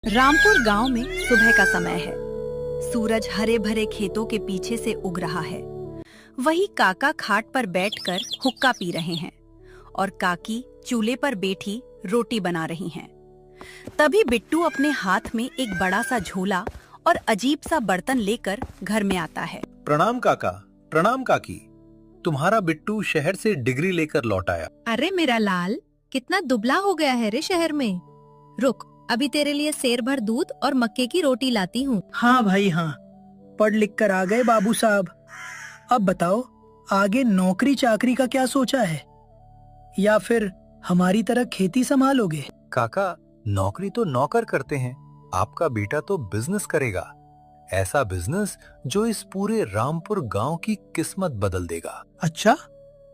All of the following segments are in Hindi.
रामपुर गांव में सुबह का समय है। सूरज हरे भरे खेतों के पीछे से उग रहा है। वही काका खाट पर बैठकर हुक्का पी रहे हैं और काकी चूल्हे पर बैठी रोटी बना रही हैं। तभी बिट्टू अपने हाथ में एक बड़ा सा झोला और अजीब सा बर्तन लेकर घर में आता है। प्रणाम काका, प्रणाम काकी। तुम्हारा बिट्टू शहर से डिग्री लेकर लौट आया। अरे मेरा लाल, कितना दुबला हो गया है रे शहर में। रुक, अभी तेरे लिए सेर भर दूध और मक्के की रोटी लाती हूँ। हाँ भाई हाँ, पढ़ लिख कर आ गए बाबू साहब। अब बताओ, आगे नौकरी चाकरी का क्या सोचा है, या फिर हमारी तरह खेती संभालोगे? काका, नौकरी तो नौकर करते हैं, आपका बेटा तो बिजनेस करेगा। ऐसा बिजनेस जो इस पूरे रामपुर गांव की किस्मत बदल देगा। अच्छा,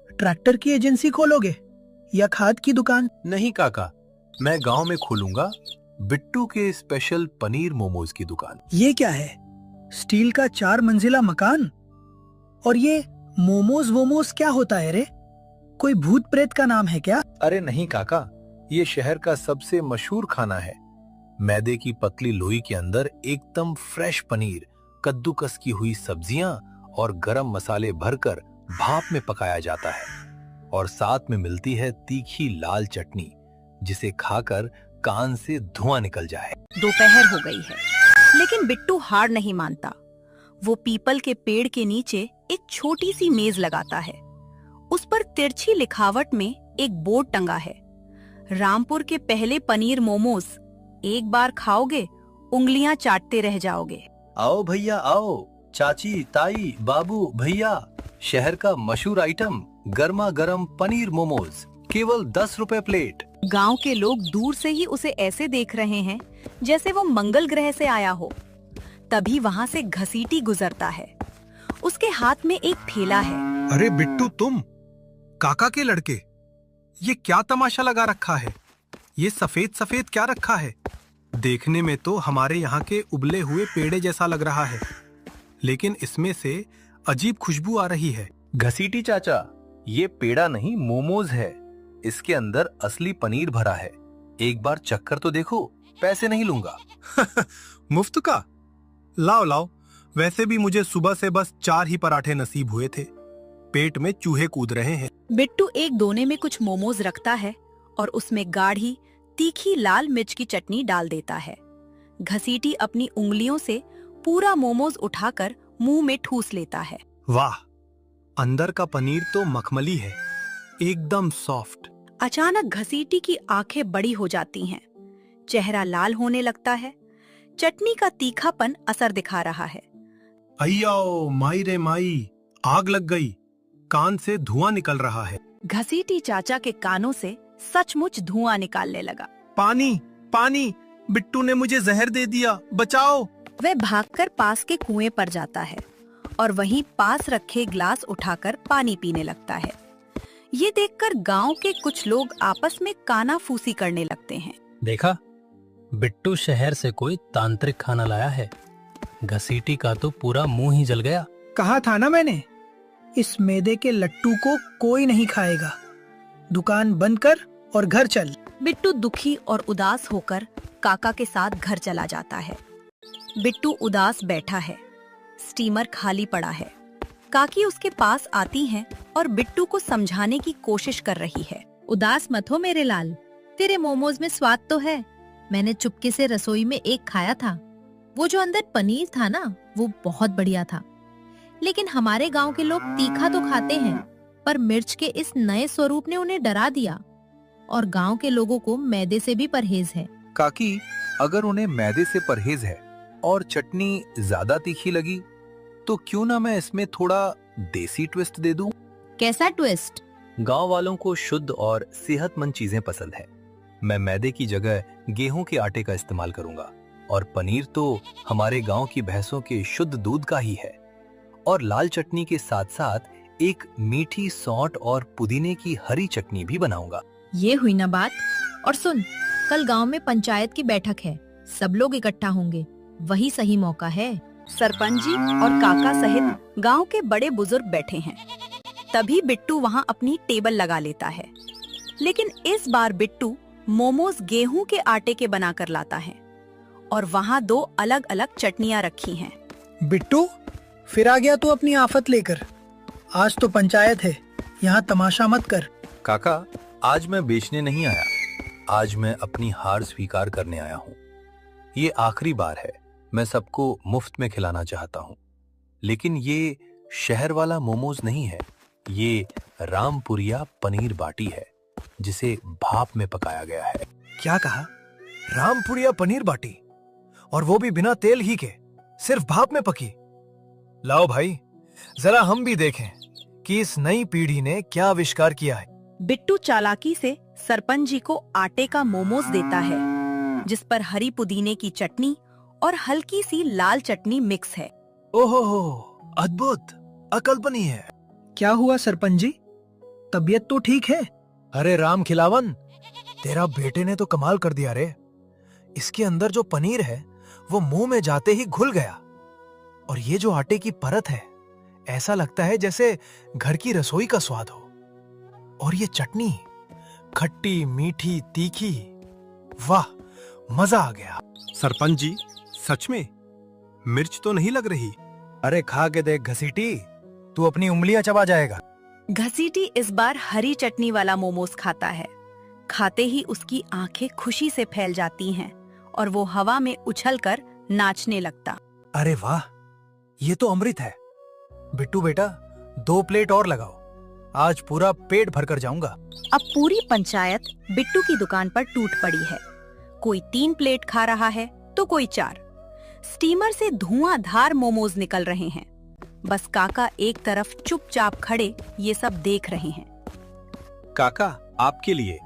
ट्रैक्टर की एजेंसी खोलोगे या खाद की दुकान? नहीं काका, मैं गांव में खोलूंगा बिट्टू के स्पेशल पनीर मोमोज की दुकान। ये क्या है, स्टील का 4 मंजिला मकान? और ये मोमोज वोमोज क्या होता है रे? कोई भूत प्रेत का नाम है क्या? अरे नहीं काका, ये शहर का सबसे मशहूर खाना है। मैदे की पतली लोई के अंदर एकदम फ्रेश पनीर, कद्दूकस की हुई सब्जियां और गरम मसाले भरकर भाप में पकाया जाता है और साथ में मिलती है तीखी लाल चटनी, जिसे खाकर कान से धुआं निकल जाए। दोपहर हो गई है, लेकिन बिट्टू हार नहीं मानता। वो पीपल के पेड़ के नीचे एक छोटी सी मेज लगाता है। उस पर तिरछी लिखावट में एक बोर्ड टंगा है, रामपुर के पहले पनीर मोमोज, एक बार खाओगे उंगलियां चाटते रह जाओगे। आओ भैया आओ, चाची ताई बाबू भैया, शहर का मशहूर आइटम गर्मा गर्म पनीर मोमोज, केवल 10 रुपए प्लेट। गांव के लोग दूर से ही उसे ऐसे देख रहे हैं जैसे वो मंगल ग्रह से आया हो। तभी वहाँ से घसीटी गुजरता है। उसके हाथ में एक थैला है। अरे बिट्टू, तुम काका के लड़के, ये क्या तमाशा लगा रखा है? ये सफेद सफेद क्या रखा है? देखने में तो हमारे यहाँ के उबले हुए पेड़े जैसा लग रहा है, लेकिन इसमें से अजीब खुशबू आ रही है। घसीटी चाचा, ये पेड़ा नहीं मोमोज है। इसके अंदर असली पनीर भरा है। एक बार चक्कर तो देखो, पैसे नहीं लूंगा। मुफ्त का? लाओ लाओ। वैसे भी मुझे सुबह से बस 4 ही पराठे नसीब हुए थे। पेट में चूहे कूद रहे हैं। बिट्टू एक दोने में कुछ मोमोज रखता है और उसमें गाढ़ी तीखी लाल मिर्च की चटनी डाल देता है। घसीटी अपनी उंगलियों से पूरा मोमोज उठाकर मुंह में ठूस लेता है। वाह, अंदर का पनीर तो मखमली है, एकदम सॉफ्ट। अचानक घसीटी की आंखें बड़ी हो जाती हैं, चेहरा लाल होने लगता है। चटनी का तीखापन असर दिखा रहा है। अय्यो माई रे माई, आग लग गई, कान से धुआं निकल रहा है। घसीटी चाचा के कानों से सचमुच धुआं निकालने लगा। पानी पानी, बिट्टू ने मुझे जहर दे दिया, बचाओ। वह भागकर पास के कुएं पर जाता है और वहीं पास रखे ग्लास उठाकर पानी पीने लगता है। ये देखकर गांव के कुछ लोग आपस में कानाफूसी करने लगते हैं। देखा, बिट्टू शहर से कोई तांत्रिक खाना लाया है। घसीटी का तो पूरा मुंह ही जल गया। कहा था ना मैंने, इस मैदे के लट्टू को कोई नहीं खाएगा। दुकान बंद कर और घर चल। बिट्टू दुखी और उदास होकर काका के साथ घर चला जाता है। बिट्टू उदास बैठा है, स्टीमर खाली पड़ा है। काकी उसके पास आती हैं और बिट्टू को समझाने की कोशिश कर रही है। उदास मत हो मेरे लाल, तेरे मोमोज में स्वाद तो है। मैंने चुपके से रसोई में एक खाया था। वो जो अंदर पनीर था ना, वो बहुत बढ़िया था। लेकिन हमारे गांव के लोग तीखा तो खाते हैं, पर मिर्च के इस नए स्वरूप ने उन्हें डरा दिया। और गांव के लोगों को मैदे से भी परहेज है। काकी, अगर उन्हें मैदे से परहेज है और चटनी ज्यादा तीखी लगी, तो क्यों ना मैं इसमें थोड़ा देसी ट्विस्ट दे दूं? कैसा ट्विस्ट? गांव वालों को शुद्ध और सेहतमंद चीजें पसंद है। मैं मैदे की जगह गेहूं के आटे का इस्तेमाल करूंगा और पनीर तो हमारे गांव की भैंसों के शुद्ध दूध का ही है। और लाल चटनी के साथ साथ एक मीठी सौंठ और पुदीने की हरी चटनी भी बनाऊंगा। ये हुई ना बात। और सुन, कल गांव में पंचायत की बैठक है, सब लोग इकट्ठा होंगे, वही सही मौका है। सरपंच जी और काका सहित गांव के बड़े बुजुर्ग बैठे हैं। तभी बिट्टू वहां अपनी टेबल लगा लेता है, लेकिन इस बार बिट्टू मोमोज गेहूं के आटे के बनाकर लाता है। और वहाँ 2 अलग-अलग चटनियाँ रखी हैं। बिट्टू, फिर आ गया तू अपनी आफत लेकर। आज तो पंचायत है, यहाँ तमाशा मत कर। काका, आज मैं बेचने नहीं आया, आज मैं अपनी हार स्वीकार करने आया हूँ। ये आखिरी बार है, मैं सबको मुफ्त में खिलाना चाहता हूँ। लेकिन ये शहर वाला मोमोज नहीं है, ये रामपुरिया पनीर बाटी है, जिसे भाप में पकाया गया है। क्या कहा? रामपुरिया पनीर बाटी, और वो भी बिना तेल ही के, सिर्फ भाप में पकी। लाओ भाई, जरा हम भी देखें कि इस नई पीढ़ी ने क्या आविष्कार किया है। बिट्टू चालाकी से सरपंच जी को आटे का मोमोज देता है, जिस पर हरी पुदीने की चटनी और हल्की सी लाल चटनी मिक्स है। ओहो, अद्भुत, अकल्पनीय। क्या हुआ सरपंच जी, तबीयत तो ठीक है? अरे राम खिलावन, तेरा बेटे ने तो कमाल कर दिया रे। इसके अंदर जो पनीर है वो मुंह में जाते ही घुल गया, और ये जो आटे की परत है, ऐसा लगता है जैसे घर की रसोई का स्वाद हो। और ये चटनी, खट्टी मीठी तीखी, वाह, मजा आ गया। सरपंच जी, सच में मिर्च तो नहीं लग रही? अरे खा के देख घसीटी, तू अपनी उंगलियां चबा जाएगा। घसीटी इस बार हरी चटनी वाला मोमोज खाता है। खाते ही उसकी आंखें खुशी से फैल जाती हैं और वो हवा में उछलकर नाचने लगता। अरे वाह, ये तो अमृत है। बिट्टू बेटा, 2 प्लेट और लगाओ, आज पूरा पेट भरकर जाऊंगा। अब पूरी पंचायत बिट्टू की दुकान पर टूट पड़ी है। कोई 3 प्लेट खा रहा है तो कोई 4। स्टीमर से धुआंधार मोमोज निकल रहे हैं। बस काका एक तरफ चुपचाप खड़े ये सब देख रहे हैं। काका, आपके लिए,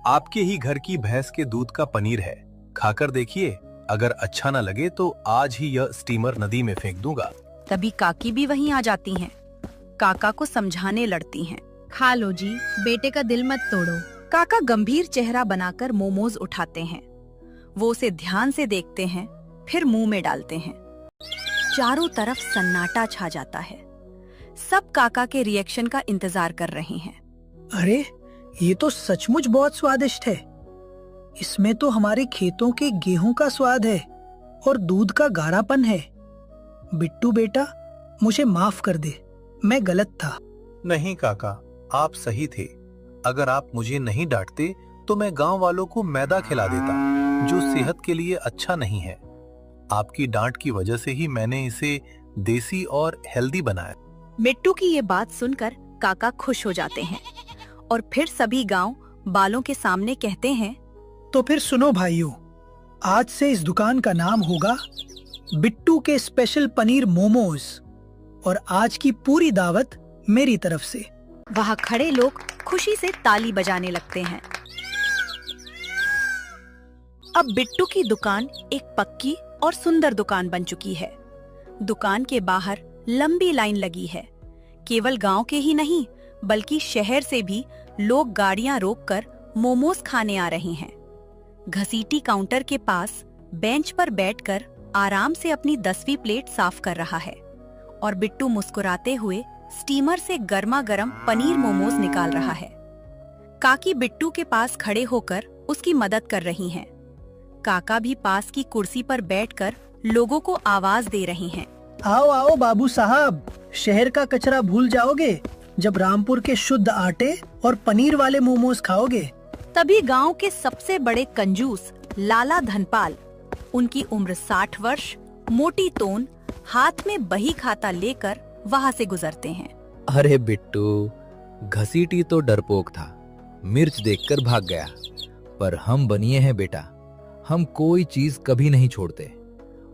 आपके ही घर की भैंस के दूध का पनीर है, खाकर देखिए। अगर अच्छा ना लगे तो आज ही यह स्टीमर नदी में फेंक दूंगा। तभी काकी भी वहीं आ जाती हैं। काका को समझाने लड़ती हैं। खा लो जी, बेटे का दिल मत तोड़ो। काका गंभीर चेहरा बनाकर मोमोज उठाते हैं। वो उसे ध्यान से देखते हैं, फिर मुंह में डालते हैं। चारों तरफ सन्नाटा छा जाता है। सब काका के रिएक्शन का इंतजार कर रहे हैं। अरे, ये तो सचमुच बहुत स्वादिष्ट है। इसमें तो हमारे खेतों के गेहूं का स्वाद है और दूध का गाढ़ापन है। बिट्टू बेटा, मुझे माफ कर दे, मैं गलत था। नहीं काका, आप सही थे। अगर आप मुझे नहीं डांटते तो मैं गांव वालों को मैदा खिला देता, जो सेहत के लिए अच्छा नहीं है। आपकी डांट की वजह से ही मैंने इसे देसी और हेल्दी बनाया। बिट्टू की ये बात सुनकर काका खुश हो जाते हैं और फिर सभी गांव बालों के सामने कहते हैं, तो फिर सुनो भाइयों, आज से इस दुकान का नाम होगा बिट्टू के स्पेशल पनीर मोमोज, और आज की पूरी दावत मेरी तरफ से। वहाँ खड़े लोग खुशी से ताली बजाने लगते हैं। अब बिट्टू की दुकान एक पक्की और सुंदर दुकान बन चुकी है। दुकान के बाहर लंबी लाइन लगी है। केवल गांव के ही नहीं, बल्कि शहर से भी लोग गाड़ियां रोककर मोमोज खाने आ रहे हैं। घसीटी काउंटर के पास बेंच पर बैठकर आराम से अपनी 10वीं प्लेट साफ कर रहा है और बिट्टू मुस्कुराते हुए स्टीमर से गर्मा गर्म पनीर मोमोज निकाल रहा है। काकी बिट्टू के पास खड़े होकर उसकी मदद कर रही हैं। काका भी पास की कुर्सी पर बैठकर लोगों को आवाज दे रहे हैं। आओ आओ बाबू साहब, शहर का कचरा भूल जाओगे जब रामपुर के शुद्ध आटे और पनीर वाले मोमोज खाओगे। तभी गांव के सबसे बड़े कंजूस लाला धनपाल, उनकी उम्र 60 वर्ष, मोटी तोन, हाथ में बही खाता लेकर वहां से गुजरते हैं। अरे बिट्टू, घसीटी तो डरपोक था, मिर्च देखकर भाग गया, पर हम बनिए हैं बेटा, हम कोई चीज कभी नहीं छोड़ते।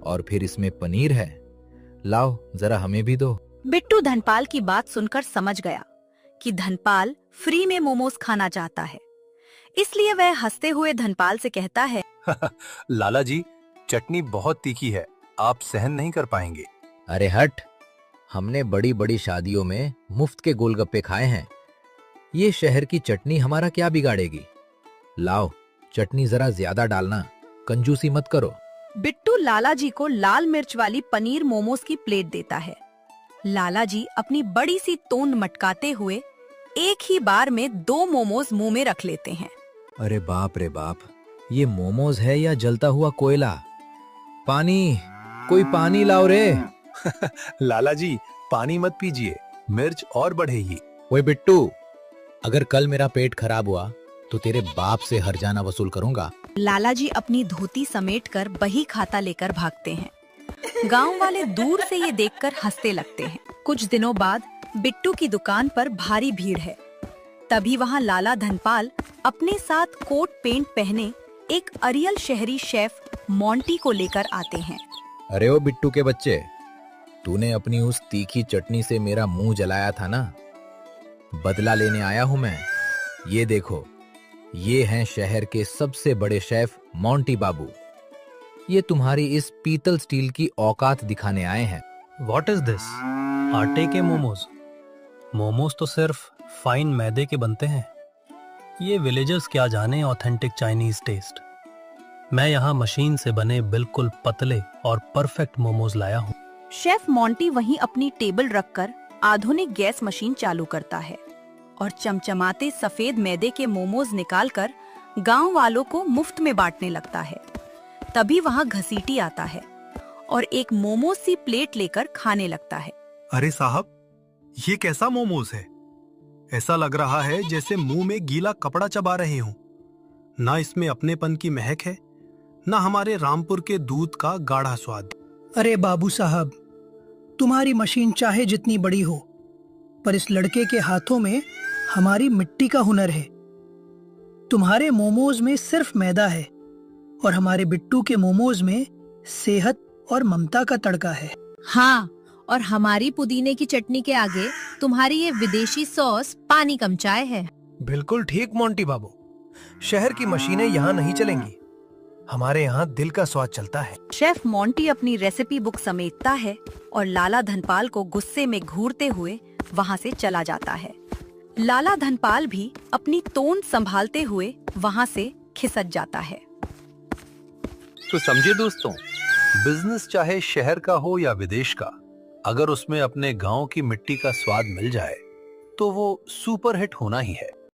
और फिर इसमें पनीर है, लाओ जरा हमें भी दो। बिट्टू धनपाल की बात सुनकर समझ गया कि धनपाल फ्री में मोमोज खाना चाहता है, इसलिए वह हंसते हुए धनपाल से कहता है, लाला जी, चटनी बहुत तीखी है, आप सहन नहीं कर पाएंगे। अरे हट, हमने बड़ी बड़ी शादियों में मुफ्त के गोलगप्पे खाए हैं, ये शहर की चटनी हमारा क्या बिगाड़ेगी। लाओ चटनी जरा ज्यादा डालना, कंजूसी मत करो। बिट्टू लाला जी को लाल मिर्च वाली पनीर मोमोज की प्लेट देता है। लाला जी अपनी बड़ी सी तोंद मटकाते हुए एक ही बार में 2 मोमोज मुंह में रख लेते हैं। अरे बाप रे बाप, ये मोमोज है या जलता हुआ कोयला? पानी, कोई पानी लाओ रे। लाला जी, पानी मत पीजिए, मिर्च और बढ़ेगी। ओए बिट्टू, अगर कल मेरा पेट खराब हुआ तो तेरे बाप से हर्जाना वसूल करूंगा। लाला जी अपनी धोती समेटकर बही खाता लेकर भागते हैं। गांव वाले दूर से ये देखकर हंसते लगते हैं। कुछ दिनों बाद बिट्टू की दुकान पर भारी भीड़ है। तभी वहां लाला धनपाल अपने साथ कोट पेंट पहने एक अरियल शहरी शेफ मोंटी को लेकर आते हैं। अरे ओ बिट्टू के बच्चे, तूने अपनी उस तीखी चटनी से मेरा मुंह जलाया था ना, बदला लेने आया हूं मैं। ये देखो, ये हैं शहर के सबसे बड़े शेफ मोंटी बाबू। ये तुम्हारी इस पीतल स्टील की औकात दिखाने आए हैं। What is this? आटे के मोमोज? मोमोज तो सिर्फ फाइन मैदे के बनते हैं। ये विलेजर्स क्या जाने ऑथेंटिक चाइनीज टेस्ट। मैं यहाँ मशीन से बने बिल्कुल पतले और परफेक्ट मोमोज लाया हूँ। शेफ मोंटी वहीं अपनी टेबल रखकर आधुनिक गैस मशीन चालू करता है और चमचमाते सफेद मैदे के मोमोज निकालकर गांव वालों को मुफ्त में बांटने लगता है। तभी वहां घसीटी आता है और एक मोमोज सी प्लेट लेकर खाने लगता है। अरे साहब, ये कैसा मोमोज है? ऐसा लग रहा है जैसे मुंह में गीला कपड़ा चबा रहे हूं। ना इसमें अपनेपन की महक है, ना हमारे रामपुर के दूध का गाढ़ा स्वाद। अरे बाबू साहब, तुम्हारी मशीन चाहे जितनी बड़ी हो, पर इस लड़के के हाथों में हमारी मिट्टी का हुनर है। तुम्हारे मोमोज में सिर्फ मैदा है और हमारे बिट्टू के मोमोज में सेहत और ममता का तड़का है। हाँ, और हमारी पुदीने की चटनी के आगे तुम्हारी ये विदेशी सॉस पानी कम चाय है। बिल्कुल ठीक मोंटी बाबू, शहर की मशीनें यहाँ नहीं चलेंगी, हमारे यहाँ दिल का स्वाद चलता है। शेफ मोंटी अपनी रेसिपी बुक समेटता है और लाला धनपाल को गुस्से में घूरते हुए वहाँ से चला जाता है। लाला धनपाल भी अपनी तोंद संभालते हुए वहाँ से खिसक जाता है। तो समझे दोस्तों, बिजनेस चाहे शहर का हो या विदेश का, अगर उसमें अपने गांव की मिट्टी का स्वाद मिल जाए तो वो सुपर हिट होना ही है।